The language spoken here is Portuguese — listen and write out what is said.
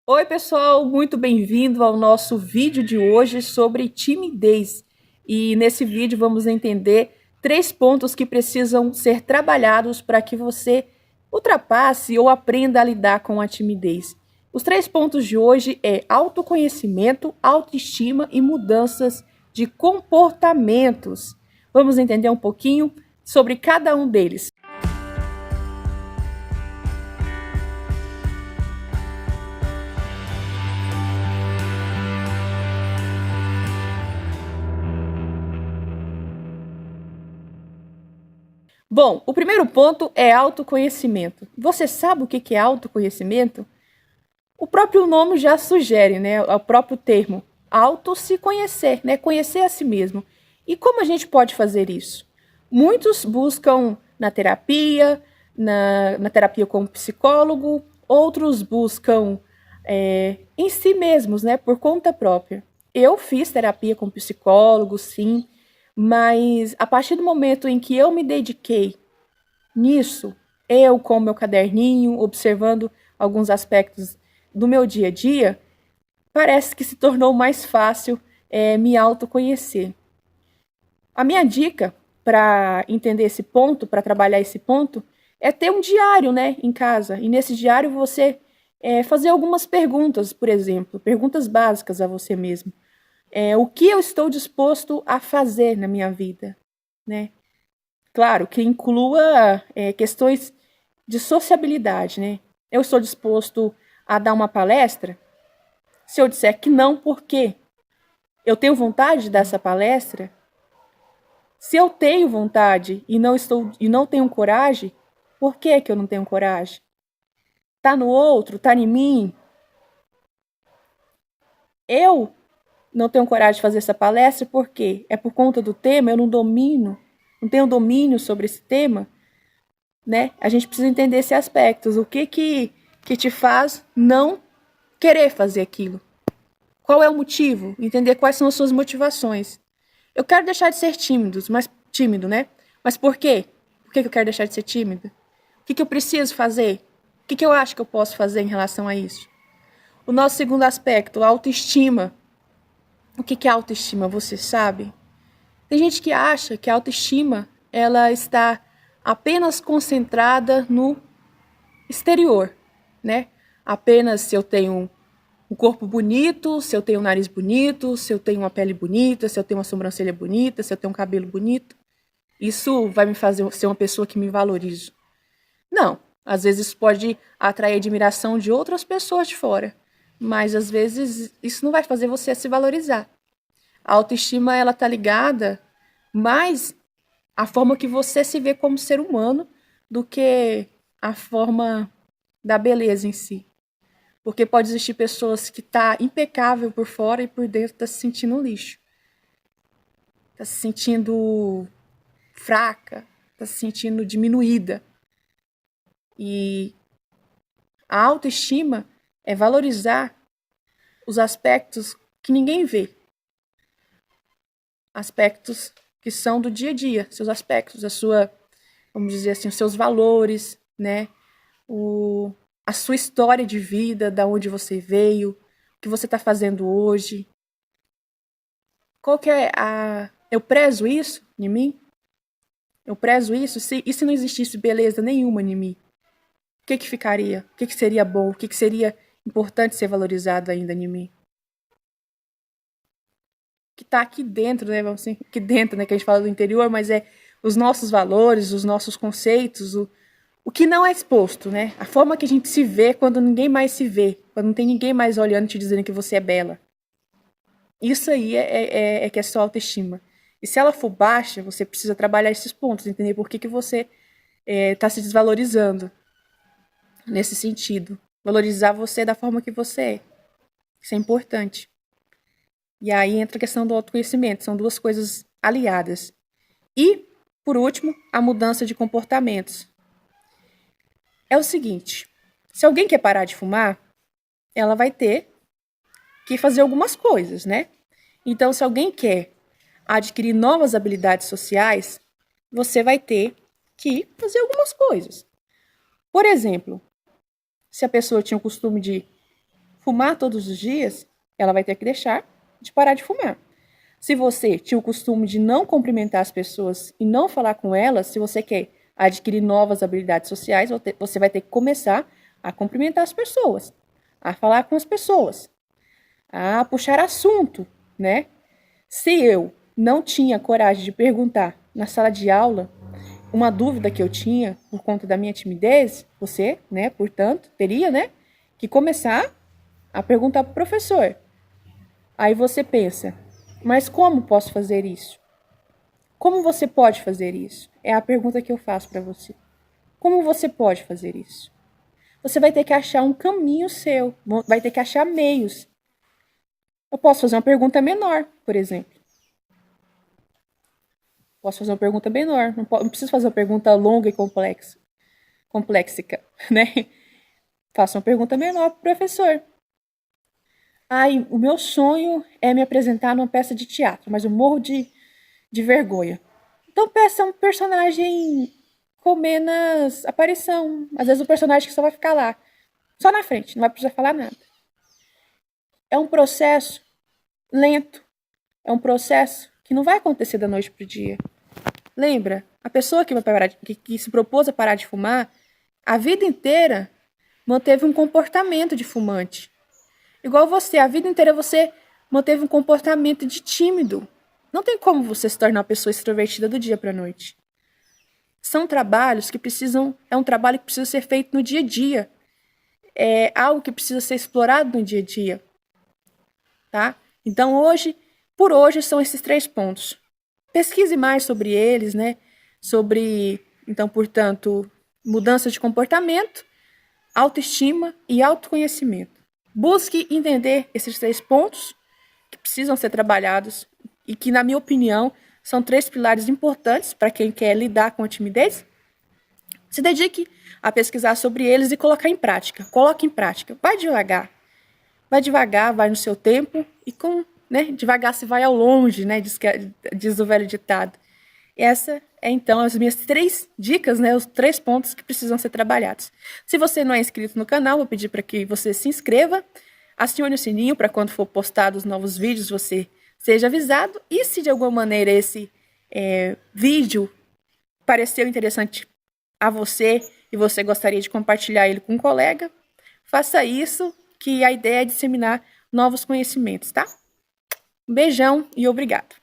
Oi, pessoal, muito bem-vindo ao nosso vídeo de hoje sobre timidez. E nesse vídeo vamos entender 3 pontos que precisam ser trabalhados para que você ultrapasse ou aprenda a lidar com a timidez. Os 3 pontos de hoje é autoconhecimento, autoestima e mudanças de comportamentos. Vamos entender um pouquinho sobre cada um deles. Bom, o primeiro ponto é autoconhecimento. Você sabe o que é autoconhecimento? O próprio nome já sugere, né? O próprio termo. Auto se conhecer, né? Conhecer a si mesmo. E como a gente pode fazer isso? Muitos buscam na terapia, na terapia com psicólogo, outros buscam em si mesmos, né? Por conta própria. Eu fiz terapia com psicólogo, sim, mas a partir do momento em que eu me dediquei nisso, eu com meu caderninho, observando alguns aspectos do meu dia a dia, parece que se tornou mais fácil me autoconhecer. A minha dica para entender esse ponto, para trabalhar esse ponto, é ter um diário, né, em casa. E nesse diário você fazer algumas perguntas, por exemplo, perguntas básicas a você mesmo. O que eu estou disposto a fazer na minha vida, né? Claro, que inclua questões de sociabilidade, né? Eu estou disposto a dar uma palestra? Se eu disser que não, por quê? Eu tenho vontade de dar essa palestra? Se eu tenho vontade e não tenho coragem, por que que eu não tenho coragem? Tá no outro, tá em mim? Eu não tenho coragem de fazer essa palestra por quê? É por conta do tema, eu não domino, não tenho domínio sobre esse tema, né? A gente precisa entender esses aspectos. O que te faz não querer fazer aquilo? Qual é o motivo? Entender quais são as suas motivações. Eu quero deixar de ser tímido, né? Mas por quê? Por que eu quero deixar de ser tímido? O que eu preciso fazer? O que eu acho que eu posso fazer em relação a isso? O nosso segundo aspecto, a autoestima. O que é autoestima? Você sabe? Tem gente que acha que a autoestima ela está apenas concentrada no exterior, né? Apenas se eu tenho um corpo bonito, se eu tenho um nariz bonito, se eu tenho uma pele bonita, se eu tenho uma sobrancelha bonita, se eu tenho um cabelo bonito, isso vai me fazer ser uma pessoa que me valorizo. Não, às vezes isso pode atrair admiração de outras pessoas de fora, mas às vezes isso não vai fazer você se valorizar. A autoestima ela tá ligada mais à forma que você se vê como ser humano do que a forma da beleza em si. Porque pode existir pessoas que tá impecável por fora e por dentro tá se sentindo um lixo. Tá se sentindo fraca, tá se sentindo diminuída. E a autoestima é valorizar os aspectos que ninguém vê. Aspectos que são do dia a dia, seus aspectos, a sua, vamos dizer assim, os seus valores, né? A sua história de vida, da onde você veio, o que você está fazendo hoje. Qual que é a... Eu prezo isso em mim? Eu prezo isso? E se não existisse beleza nenhuma em mim? O que ficaria? O que seria bom? O que seria importante ser valorizado ainda em mim? Que está aqui dentro, né? Vamos assim, aqui dentro, né? Que a gente fala do interior, mas é os nossos valores, os nossos conceitos, o que não é exposto, né? A forma que a gente se vê quando ninguém mais se vê, quando não tem ninguém mais olhando e te dizendo que você é bela. Isso aí é que é sua autoestima. E se ela for baixa, você precisa trabalhar esses pontos, entender por que você está se desvalorizando nesse sentido. Valorizar você da forma que você é. Isso é importante. E aí entra a questão do autoconhecimento. São duas coisas aliadas. E, por último, a mudança de comportamentos. É o seguinte, se alguém quer parar de fumar, ela vai ter que fazer algumas coisas, né? Então, se alguém quer adquirir novas habilidades sociais, você vai ter que fazer algumas coisas. Por exemplo, se a pessoa tinha o costume de fumar todos os dias, ela vai ter que deixar de parar de fumar. Se você tinha o costume de não cumprimentar as pessoas e não falar com elas, se você quer adquirir novas habilidades sociais, você vai ter que começar a cumprimentar as pessoas, a falar com as pessoas, a puxar assunto, né? Se eu não tinha coragem de perguntar na sala de aula uma dúvida que eu tinha por conta da minha timidez, você, né, portanto, teria, né, que começar a perguntar para o professor. Aí você pensa, mas como posso fazer isso? Como você pode fazer isso? É a pergunta que eu faço para você. Como você pode fazer isso? Você vai ter que achar um caminho seu, vai ter que achar meios. Eu posso fazer uma pergunta menor, por exemplo. Posso fazer uma pergunta menor, não preciso fazer uma pergunta longa e complexa, né? Faça uma pergunta menor para o professor. O meu sonho é me apresentar numa peça de teatro, mas eu morro de vergonha. Então peça um personagem com menos aparição. Às vezes o personagem que só vai ficar lá, só na frente, não vai precisar falar nada. É um processo lento. É um processo que não vai acontecer da noite pro dia. Lembra? A pessoa que se propôs a parar de fumar, a vida inteira manteve um comportamento de fumante. Igual você, a vida inteira você manteve um comportamento de tímido. Não tem como você se tornar uma pessoa extrovertida do dia para a noite. São trabalhos que é um trabalho que precisa ser feito no dia a dia. É algo que precisa ser explorado no dia a dia. Tá? Então por hoje são esses 3 pontos. Pesquise mais sobre eles, né? Então, portanto, mudança de comportamento, autoestima e autoconhecimento. Busque entender esses 3 pontos que precisam ser trabalhados e que, na minha opinião, são 3 pilares importantes para quem quer lidar com a timidez. Se dedique a pesquisar sobre eles e colocar em prática. Coloque em prática. Vai devagar. Vai devagar, vai no seu tempo e devagar se vai ao longe, né? Diz o velho ditado. Essa é, então, as minhas 3 dicas, né? Os 3 pontos que precisam ser trabalhados. Se você não é inscrito no canal, vou pedir para que você se inscreva, acione o sininho para quando for postados novos vídeos, você seja avisado. E se de alguma maneira esse vídeo pareceu interessante a você e você gostaria de compartilhar ele com um colega, faça isso, que a ideia é disseminar novos conhecimentos, tá? Um beijão e obrigado.